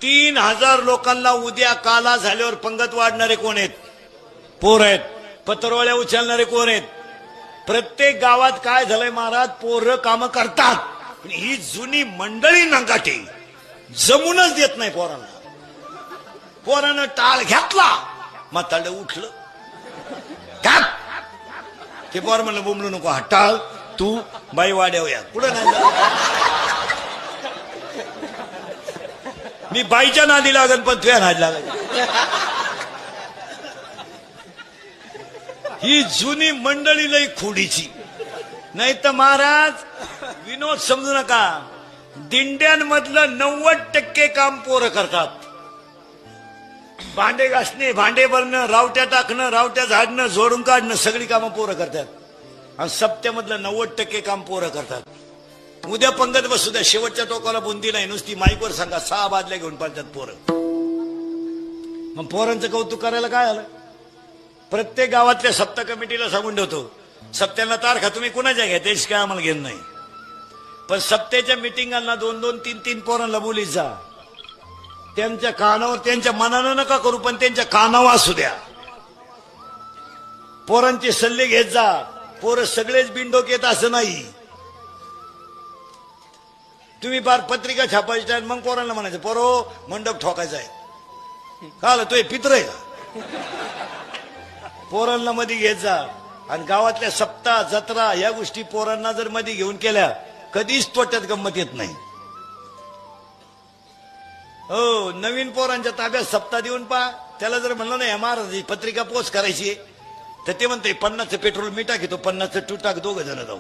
3,000 लोकांना उद्या काला झाल्यावर पंगत वाढणारे कोण आहेत? पोर आहेत. पत्रवळ्या उचलणारे कोण आहेत? प्रत्येक गावात काय झालंय महाराज, पोरं कामं करतात पण ही जुनी मंडळी नंगाटे जमूनच देत नाही पोरांना. पोरानं टाळ घेतला म्हातारं उठलं का ते पोर म्हणलं बोंबलू नको, हा टाळ तू बाई वाड्यावया पुढं नाही जात. मी बाईच्या नादी लागन पण तुझ्या नादी लागन. ही जुनी मंडळी लई खोडीची. नाही तर महाराज विनोद समजू नका, दिंड्यांमधलं 90% काम पोरं करतात. भांडे घासणे, भांडे भरणं, रावट्या टाकणं, रावट्या झाडणं, जोडून काढणं सगळी कामं पोरं करतात. आणि सप्त्यामधलं 90% काम पोरं करतात. उद्या पंगत बसू द्या, शेवटच्या टोकाला बुंदी नाही, नुसती माईकवर सांगा 6 बादल्या घेऊन पाळतात पोरं. मग पोरांचं कौतुक करायला काय आलं? प्रत्येक गावातल्या सप्ताह कमिटीला सांगून ठेवतो, सप्त्याला तारखा तुम्ही कुणाच्या घ्या त्याची काय आम्हाला घेणं नाही, पण सप्त्याच्या मिटिंगांना 2-2, 3-3 पोरांना बोलीत जा. त्यांच्या कानावर, त्यांच्या मनानं नका करू पण त्यांच्या कानावर असू द्या. पोरांचे सल्ले घेत जा. पोरं सगळेच बिनडोक येत असं नाही. तुम्ही बार पत्रिका छापायच्या मग पोरांना म्हणायचं पोरो मंडप ठोकायचा आहे का आलं तो पित्र आहे का? पोरांना मध्ये घेत जा. आणि गावातल्या सप्ताह जत्रा या गोष्टी पोरांना जर मध्ये घेऊन केल्या कधीच तोट्यात गंमत येत नाही. हो, नवीन पोरांच्या ताब्यात सप्ताह देऊन पा, त्याला जर म्हणलं नाही महाराज पत्रिका पोस्ट करायची तर ते म्हणते 50चं पेट्रोल मी टाकतो, 50चं तू टाक, 2 जण जाऊ.